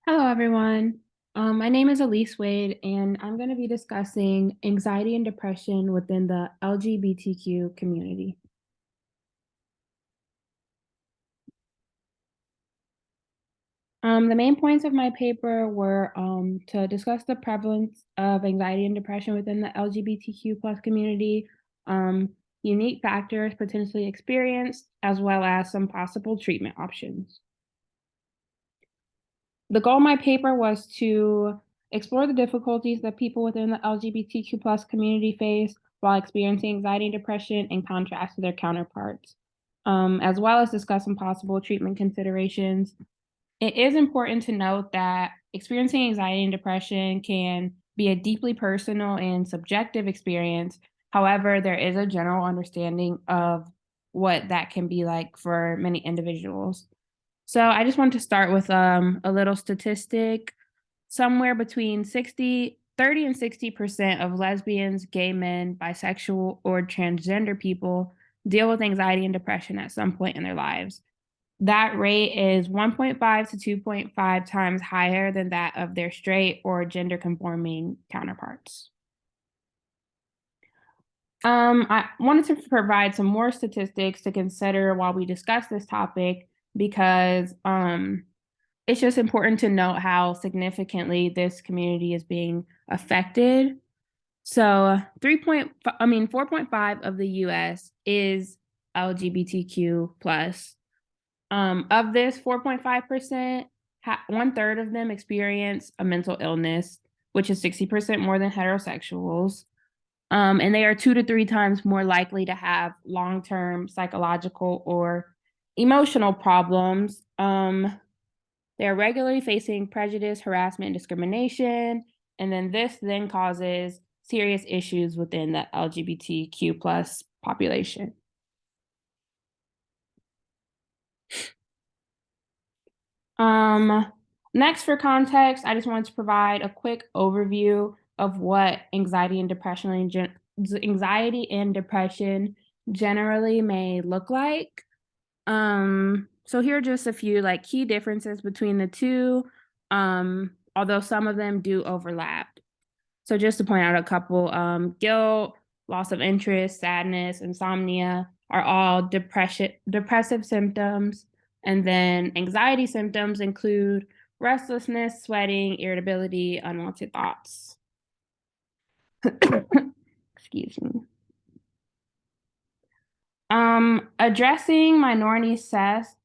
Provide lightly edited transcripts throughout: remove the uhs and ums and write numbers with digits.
Hello, everyone. My name is Elise Wade, and I'm going to be discussing anxiety and depression within the LGBTQ community. The main points of my paper were to discuss the prevalence of anxiety and depression within the LGBTQ plus community, um, unique factors potentially experienced, as well as some possible treatment options. The goal of my paper was to explore the difficulties that people within the LGBTQ plus community face while experiencing anxiety and depression in contrast to their counterparts, as well as discuss some possible treatment considerations. It is important to note that experiencing anxiety and depression can be a deeply personal and subjective experience. However, there is a general understanding of what that can be like for many individuals. So I just want to start with a little statistic. Somewhere between 30 and 60% of lesbians, gay men, bisexual, or transgender people deal with anxiety and depression at some point in their lives. That rate is 1.5 to 2.5 times higher than that of their straight or gender conforming counterparts. I wanted to provide some more statistics to consider while we discuss this topic because it's just important to note how significantly this community is being affected. So 4.5 of the US is LGBTQ plus. Of this 4.5%, one third of them experience a mental illness, which is 60% more than heterosexuals. And they are 2 to 3 times more likely to have long-term psychological or emotional problems. They are regularly facing prejudice, harassment, and discrimination. And then this then causes serious issues within the LGBTQ plus population. Next, for context, I just wanted to provide a quick overview of what anxiety and depression generally may look like. So here are just a few like key differences between the two, although some of them do overlap. So just to point out a couple, guilt, loss of interest, sadness, insomnia are all depressive symptoms. And then anxiety symptoms include restlessness, sweating, irritability, unwanted thoughts. Excuse me. Addressing minority stress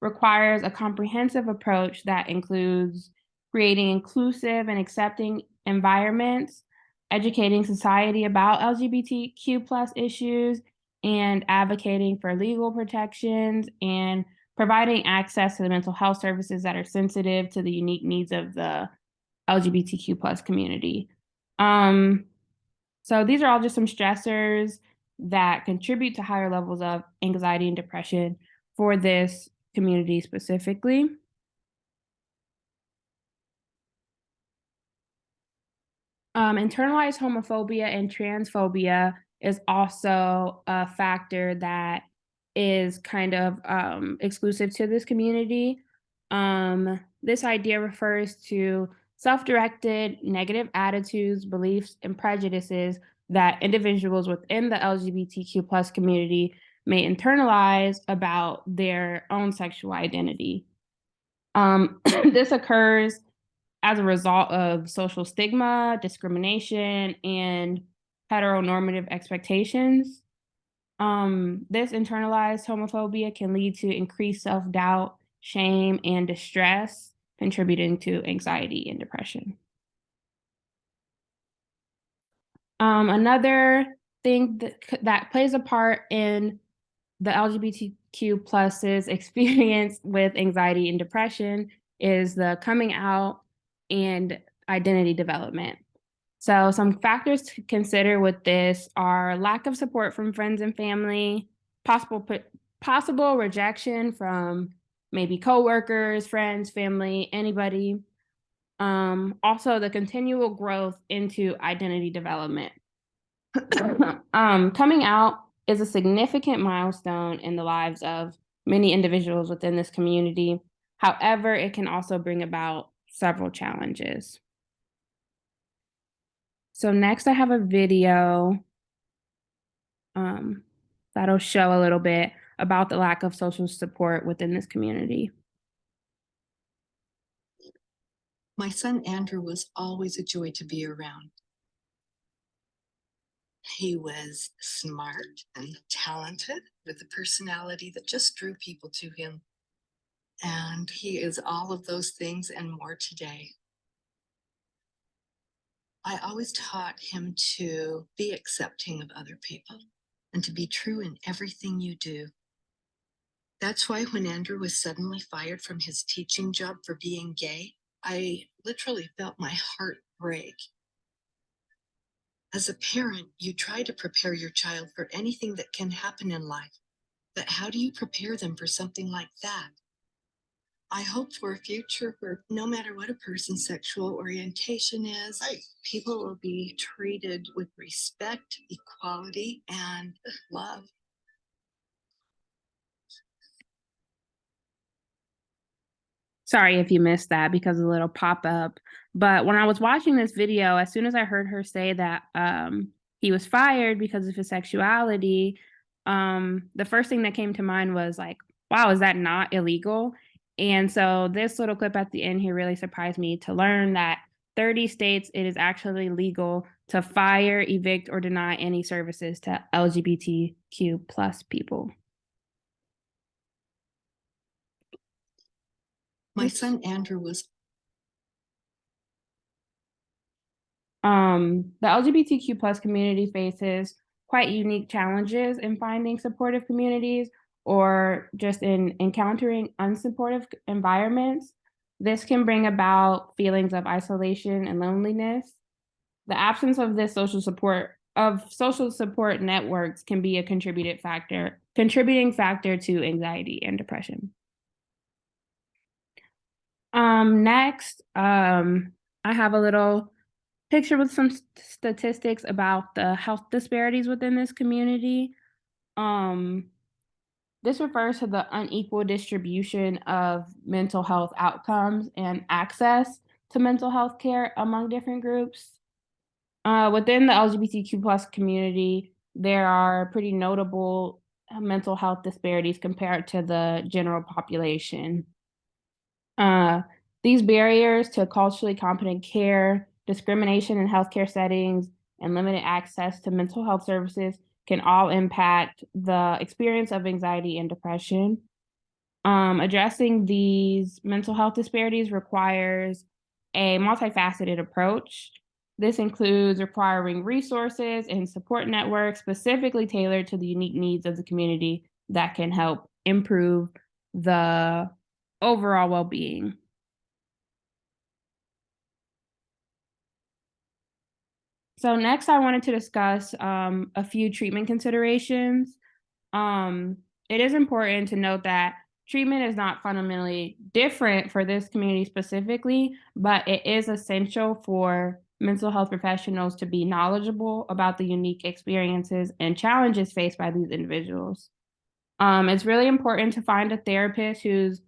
requires a comprehensive approach that includes creating inclusive and accepting environments, educating society about LGBTQ plus issues, and advocating for legal protections and providing access to the mental health services that are sensitive to the unique needs of the LGBTQ plus community. So these are all just some stressors that contribute to higher levels of anxiety and depression for this community specifically. Internalized homophobia and transphobia is also a factor that is kind of exclusive to this community. This idea refers to self-directed negative attitudes, beliefs, and prejudices that individuals within the LGBTQ plus community may internalize about their own sexual identity. This occurs as a result of social stigma, discrimination, and heteronormative expectations. This internalized homophobia can lead to increased self-doubt, shame, and distress, contributing to anxiety and depression. Another thing that plays a part in the LGBTQ pluses experience with anxiety and depression is the coming out and identity development. So some factors to consider with this are lack of support from friends and family, possible rejection from maybe coworkers, friends, family, anybody. Also the continual growth into identity development. Coming out is a significant milestone in the lives of many individuals within this community. However, it can also bring about several challenges. So next I have a video um, that'll show a little bit about the lack of social support within this community. My son Andrew was always a joy to be around. He was smart and talented with a personality that just drew people to him. And he is all of those things and more today. I always taught him to be accepting of other people and to be true in everything you do. That's why when Andrew was suddenly fired from his teaching job for being gay, I literally felt my heart break. As a parent, you try to prepare your child for anything that can happen in life. But how do you prepare them for something like that? I hope for a future where no matter what a person's sexual orientation is, people will be treated with respect, equality, and love. Sorry if you missed that because of the little pop-up. But when I was watching this video, as soon as I heard her say that he was fired because of his sexuality, the first thing that came to mind was like, wow, is that not illegal? And so this little clip at the end here really surprised me to learn that 30 states it is actually legal to fire, evict, or deny any services to LGBTQ plus people. My son Andrew was The LGBTQ plus community faces quite unique challenges in finding supportive communities or just in encountering unsupportive environments. This can bring about feelings of isolation and loneliness. The absence of this social support networks can be a contributing factor to anxiety and depression. Next, I have a little picture with some statistics about the health disparities within this community. Um, this refers to the unequal distribution of mental health outcomes and access to mental health care among different groups. Within the LGBTQ plus community, there are pretty notable mental health disparities compared to the general population. Uh, these barriers to culturally competent care, discrimination in healthcare settings, and limited access to mental health services can all impact the experience of anxiety and depression. Addressing these mental health disparities requires a multifaceted approach. This includes requiring resources and support networks specifically tailored to the unique needs of the community that can help improve the overall well-being. So next I wanted to discuss a few treatment considerations. Um, it is important to note that treatment is not fundamentally different for this community specifically, but it is essential for mental health professionals to be knowledgeable about the unique experiences and challenges faced by these individuals. It's really important to find a therapist who's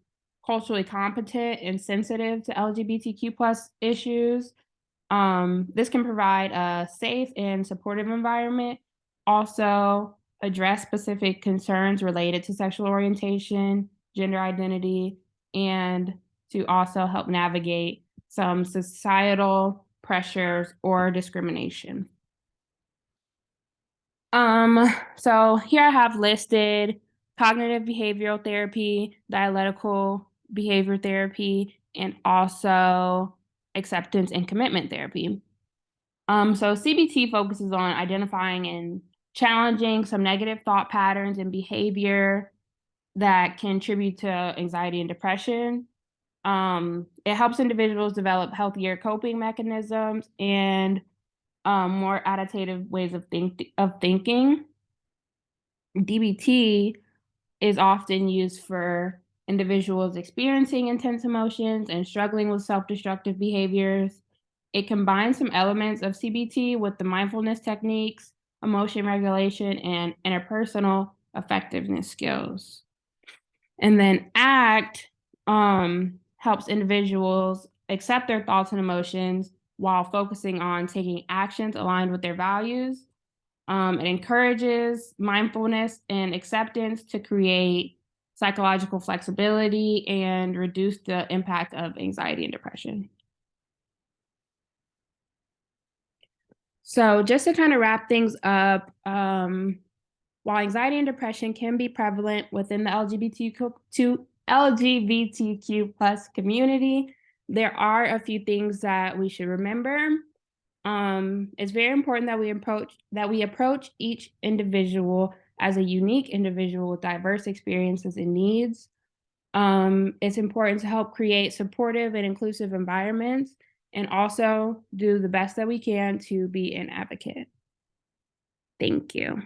culturally competent and sensitive to LGBTQ plus issues. This can provide a safe and supportive environment, also address specific concerns related to sexual orientation, gender identity, and to also help navigate some societal pressures or discrimination. So here I have listed cognitive behavioral therapy, dialectical behavior therapy, and also acceptance and commitment therapy. So CBT focuses on identifying and challenging some negative thought patterns and behavior that contribute to anxiety and depression. It helps individuals develop healthier coping mechanisms and more adaptive ways of thinking. DBT is often used for individuals experiencing intense emotions and struggling with self-destructive behaviors. It combines some elements of CBT with the mindfulness techniques, emotion regulation, and interpersonal effectiveness skills. And then ACT helps individuals accept their thoughts and emotions while focusing on taking actions aligned with their values. It encourages mindfulness and acceptance to create psychological flexibility and reduce the impact of anxiety and depression. So, just to kind of wrap things up, while anxiety and depression can be prevalent within the LGBTQ plus community, there are a few things that we should remember. It's very important that we approach each individual as a unique individual with diverse experiences and needs. It's important to help create supportive and inclusive environments and also do the best that we can to be an advocate. Thank you.